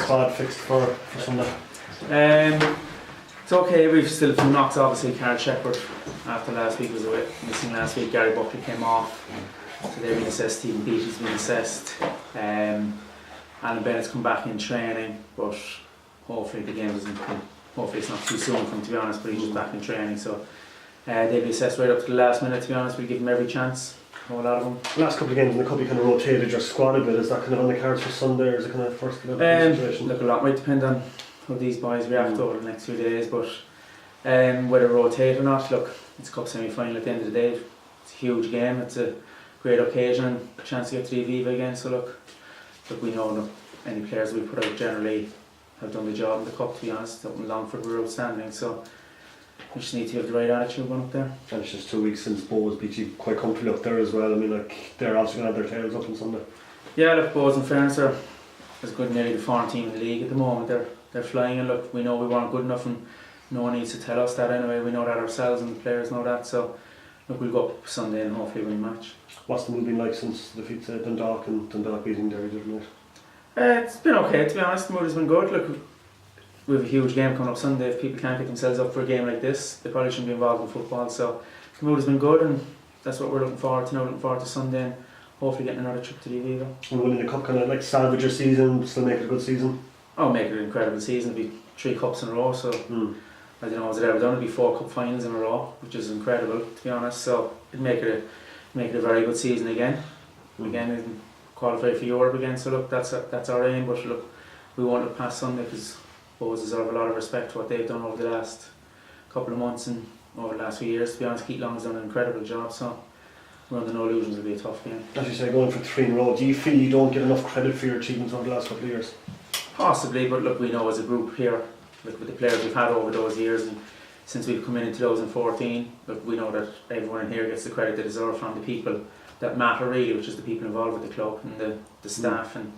squad fixed for Sunday? It's okay, we've still a few knocks. Obviously Carl Shepherd after last week was away, missing last week. Gary Buckley came off, so they've been assessed. Stephen Beattie's been assessed. Alan Bennett's come back in training, but hopefully the game doesn't come. Hopefully it's not too soon for him, to be honest, but he's just back in training, so they'll be assessed right up to the last minute, to be honest. We'll give them every chance, a whole lot of them. Last couple of games in the cup you kind of rotated your squad a bit. Is that kind of on the cards for Sunday, or is it kind of first situation? Look, a lot might depend on how these boys react over the next few days, but whether rotate or not, look, it's a cup semi-final at the end of the day. It's a huge game, it's a great occasion and a chance to get to the Aviva again, so look, we know that any players we put out generally have done the job in the cup, to be honest. Up in Longford were outstanding, so we just need to have the right attitude going up there. And it's just 2 weeks since Bows beat you quite comfortably up there as well. I mean, like, they're also going to have their tails up on Sunday. Yeah, look, Bows in fairness are as good nearly the form team in the league at the moment. They're flying, and look, we know we weren't good enough and no one needs to tell us that anyway. We know that ourselves and the players know that, so look, we'll go up Sunday and hopefully win the match. What's the mood been like since the defeat to Dundalk and Dundalk beating Derry the other night? It's been okay, to be honest. The mood has been good. Look, we have a huge game coming up Sunday. If people can't get themselves up for a game like this, they probably shouldn't be involved in football, so the mood has been good, and that's what we're looking forward to now. Looking forward to Sunday and hopefully getting another trip to the Aviva. And winning the cup kind of like salvage your season, still make it a good season? Oh, make it an incredible season. It'll be 3 cups in a row, so I don't know, has it ever done? It'll be 4 cup finals in a row, which is incredible, to be honest. So it'll make it a very good season again. Again, and qualify for Europe again. So look, that's our aim. But look, we won't look past Sunday because Bows deserve a lot of respect for what they've done over the last couple of months and over the last few years. To be honest, Keith Long's done an incredible job. So we're under no illusions it'll be a tough game. As you say, going for 3 in a row, do you feel you don't get enough credit for your achievements over the last couple of years? Possibly, but look, we know as a group here, look, with the players we've had over those years and since we've come in 2014, look, we know that everyone in here gets the credit they deserve from the people that matter really, which is the people involved with the club and the staff, and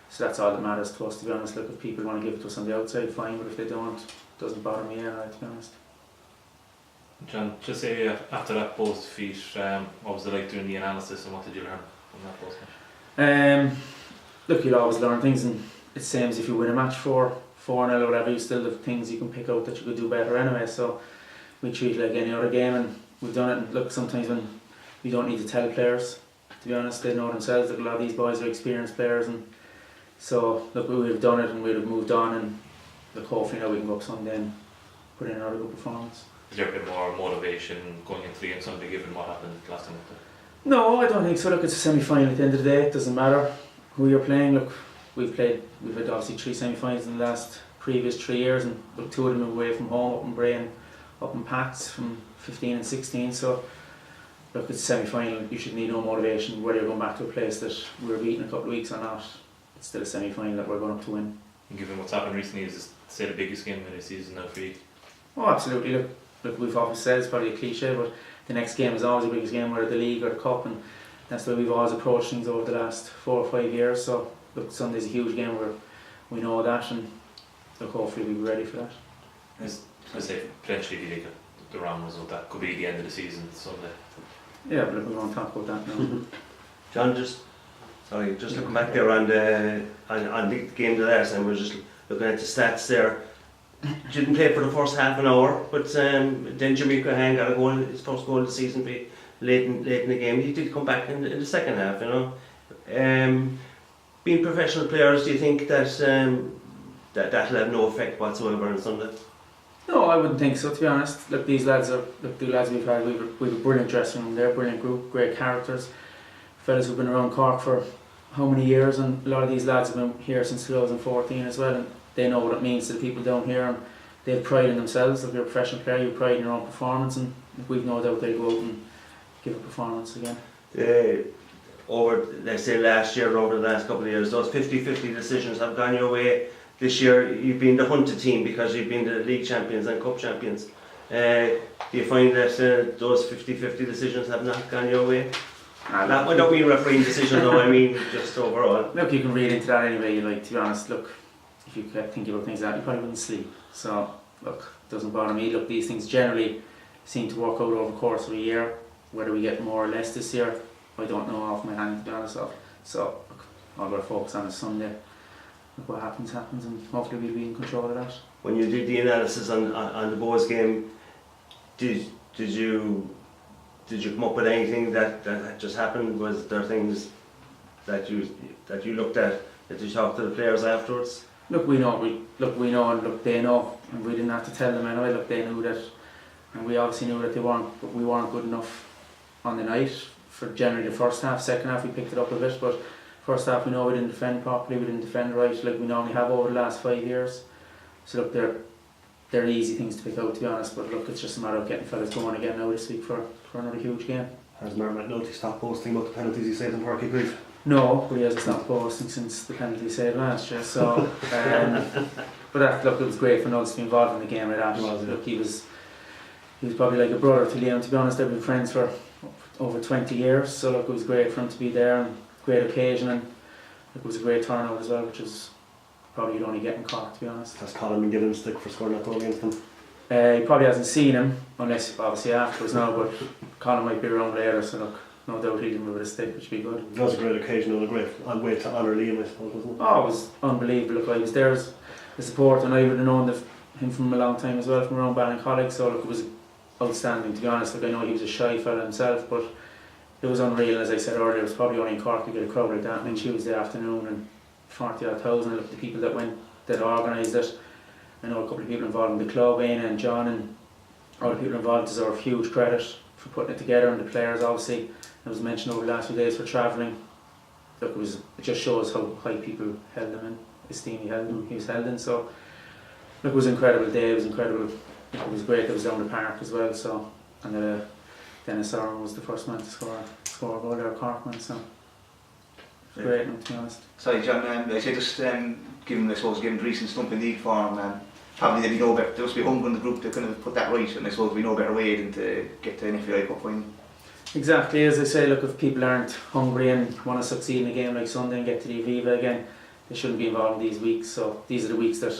so that's all that matters to us, to be honest. Look, if people want to give it to us on the outside, fine, but if they don't, it doesn't bother me anyway, to be honest. John, just say after that Bows defeat, what was it like doing the analysis and what did you learn from that Bows match? Look, you'll always learn things, and it's the same as if you win a match 4-0 or whatever, you still have things you can pick out that you could do better anyway, so we treat it like any other game and we've done it. And look, sometimes when we don't need to tell players, to be honest, they know themselves that a lot of these boys are experienced players, and so look, we've done it and we've moved on, and look, hopefully now we can go up Sunday and put in another good performance. Is there a bit more motivation going into the game Sunday given what happened last time? No, I don't think so. Look, it's a semi-final at the end of the day. It doesn't matter who you're playing. Look, we've had obviously 3 semi-finals in the last previous 3 years, and look, 2 of them away from home, up in Bray and up in Pats from 15 and 16. So look, it's a semi-final. You should need no motivation whether you're going back to a place that we were beaten a couple of weeks or not. It's still a semi-final that we're going up to win. And given what's happened recently, is this, say, the biggest game of the season now for you? Oh, absolutely. Look, we've always said it's probably a cliche, but the next game is always the biggest game, whether the league or the cup, and that's the way we've always approached things over the last 4 or 5 years. So look, Sunday's a huge game where we know that, and look, hopefully we'll be ready for that. I say potentially if you take the wrong result, that could be the end of the season Sunday. Yeah, but look, we won't talk about that now. John, just looking back there on the game the last time, we were just looking at the stats there. Didn't play for the first half an hour, but then Jimmy Cahan got a goal, his first goal of the season late in the game. He did come back in the second half, you know. Being professional players, do you think that that'll have no effect whatsoever on Sunday? No, I wouldn't think so, to be honest. Look, the lads we've had, we've a brilliant dressing room there, brilliant group, great characters. Fellas who've been around Cork for how many years, and a lot of these lads have been here since 2014 as well, and they know what it means to the people down here, and they have pride in themselves. If you're a professional player, you have pride in your own performance, and we've no doubt they'll go out and give a performance again. Over, let's say last year, over the last couple of years, those 50-50 decisions have gone your way. This year you've been the hunted team because you've been the league champions and cup champions. Do you find that those 50-50 decisions have not gone your way? I don't mean refereeing decisions though, I mean just overall. Look, you can read into that any way you like, to be honest. Look, if you kept thinking about things like that, you probably wouldn't sleep. So look, it doesn't bother me. Look, these things generally seem to work out over the course of a year. Whether we get more or less this year, I don't know off my hand, to be honest. So look, all we're focused on is Sunday. look, what happens, and hopefully we'll be in control of that. When you did the analysis on the Bows game, did you come up with anything that just happened? Was there things that you looked at, that you talked to the players afterwards? Look, we know, and look, they know, and we didn't have to tell them anyway. Look, they knew that, and we obviously knew that we weren't good enough on the night for generally the first half. Second half we picked it up a bit, but first half we know we didn't defend properly, we didn't defend right, like we normally have over the last 5 years. So look, they're easy things to pick out, to be honest, but look, it's just a matter of getting fellas going again now this week for another huge game. Has Merrimack noticed stop posting about the penalties he saved in Parky Creek? No, but he hasn't stopped posting since the penalty saved last year. So, but that, look, it was great for Nugs to be involved in the game like that. Look, he was probably like a brother to Liam. To be honest, they've been friends for over 20 years. So look, it was great for him to be there, and great occasion, and it was a great turnout as well, which is probably you'd only get in Cork, to be honest. Has Colin been given a stick for scoring that goal against them? He probably hasn't seen him, unless obviously afterwards now, but Colin might be around later, so look, no doubt he'll move with a stick, which would be good. That was a great occasion and a great way to honour Liam, I suppose, wasn't it? Oh, it was unbelievable. Look, I was there as a supporter, and I would have known him from a long time as well, from around Ballincollig, so look, it was outstanding, to be honest. Look, I know he was a shy fella himself, but it was unreal. As I said earlier, it was probably only in Cork to get a crowd like that on Tuesday afternoon, and 40,000. Look, the people that organised it, I know a couple of people involved in the club, Aina and John, and all the people involved deserve huge credit for putting it together, and the players obviously, it was mentioned over the last few days, for travelling. Look, it just shows how high people held him in esteem. He was held in. So look, it was an incredible day. It was incredible. It was great. It was down the park as well. So, and Dennis Oran was the first man to score a goal there, Corkman. So it was great, to be honest. Sorry, John. I say just given the recent slump in league form, probably there'd be no better. There must be hunger in the group to kind of put that right, and I suppose there'd be no better way than to get to an FAI Cup final. Exactly, as I say, look, if people aren't hungry and want to succeed in a game like Sunday and get to the Aviva again, they shouldn't be involved in these weeks. So these are the weeks that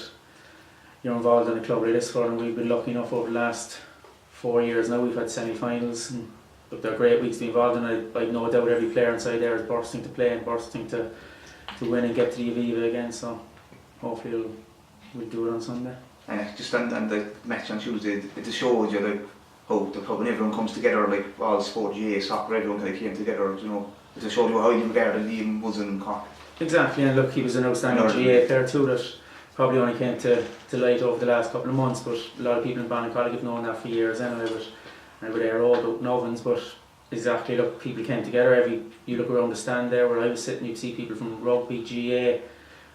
you're involved in a club like this for, and we've been lucky enough over the last 4 years now. We've had semi-finals, and look, they're great weeks to be involved in. I've no doubt every player inside there is bursting to play and bursting to win and get to the Aviva again. So hopefully we'll do it on Sunday. Just on the match on Tuesday, it just showed you like how when everyone comes together, like all sport, GA, soccer, everyone kind of came together, you know. It just showed you how highly regarded Liam was in Cork. Exactly, and look, he was an outstanding GA player too, that probably only came to light over the last couple of months, but a lot of people in Ballincollig have known that for years anyway, but they were all about Novens, but exactly, look, people came together. You look around the stand there where I was sitting, you'd see people from rugby, GA,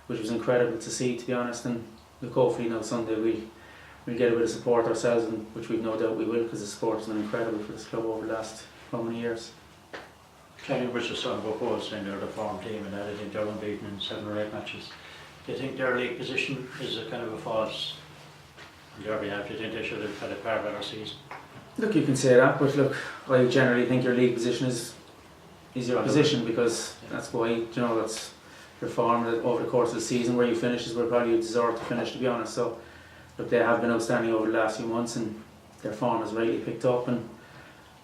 which was incredible to see, to be honest, and look, hopefully now Sunday we'll get a bit of support ourselves, and which we've no doubt we will, because the support has been incredible for this club over the last how many years. Kenny was just talking about Bows saying they're the form team, and I think they're unbeaten in 7 or 8 matches. Do you think their league position is a kind of a false on their behalf? Do you think they should have had a far better season? Look, you can say that, but look, I generally think your league position is your position, because that's why, that's your form over the course of the season. Where you finish is where probably you deserve to finish, to be honest. So look, they have been outstanding over the last few months, and their form has rightly picked up.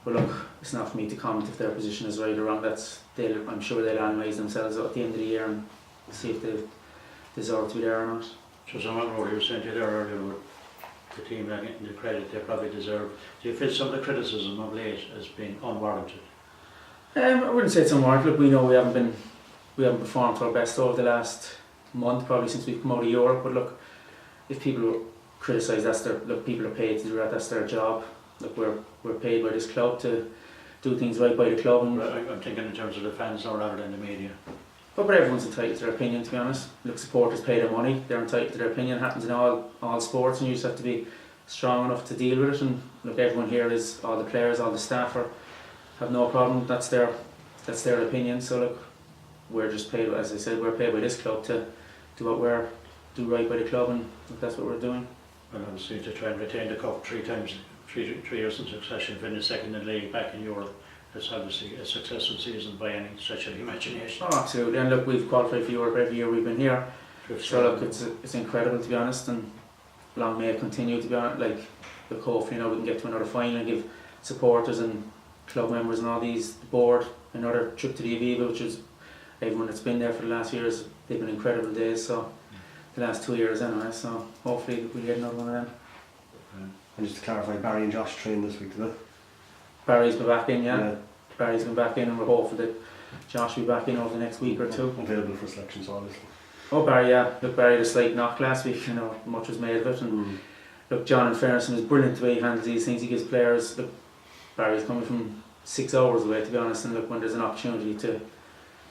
But look, it's not for me to comment if their position is right or wrong. I'm sure they'll analyse themselves at the end of the year and see if they deserve to be there or not. So someone wrote you sent you there earlier with the team not getting the credit they probably deserve. Do you feel some of the criticism of late as being unwarranted? I wouldn't say it's unwarranted. Look, we know we haven't performed to our best over the last month, probably since we've come out of Europe. But look, if people criticise, people are paid to do that. That's their job. Look, we're paid by this club to do things right by the club. And I'm thinking in terms of the fans now rather than the media. But everyone's entitled to their opinion, to be honest. Look, supporters pay their money. They're entitled to their opinion. It happens in all sports, and you just have to be strong enough to deal with it. And look, everyone here all the players, all the staff have no problem. That's their opinion. So look, we're just paid, as I said, we're paid by this club to do right by the club, and look, that's what we're doing. And obviously to try and retain the cup 3 years in succession, finish second in the league back in Europe. It's obviously a successful season by any stretch of the imagination. Oh, absolutely. And look, we've qualified for Europe every year we've been here. So look, it's incredible, to be honest, and long may it continue, to be honest. Like, look, hopefully we can get to another final and give supporters and club members and all the board another trip to the Aviva, which is everyone that's been there for the last years. They've been incredible days. So the last 2 years anyway, so hopefully we'll get another one of them. And just to clarify, Barry and Josh trained this week, did they? Barry's been back in, yeah. Barry's been back in, and we're hopeful that Josh will be back in over the next week or two. Available for selection, so obviously. Oh, Barry, yeah. Look, Barry had a slight knock last week, you know, much was made of it. And look, John, in fairness, is brilliant the way he handles these things. He gives players, look, Barry's coming from 6 hours away, to be honest, and look, when there's an opportunity to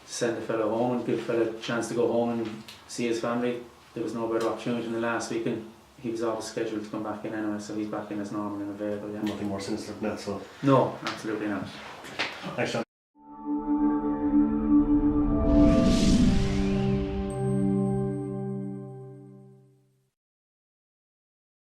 send a fellow home and give a fellow a chance to go home and see his family, there was no better opportunity than the last week, and he was always scheduled to come back in anyway, so he's back in as normal and available. Yeah. Nothing more sinister than that, so. No, absolutely not. Thanks, John.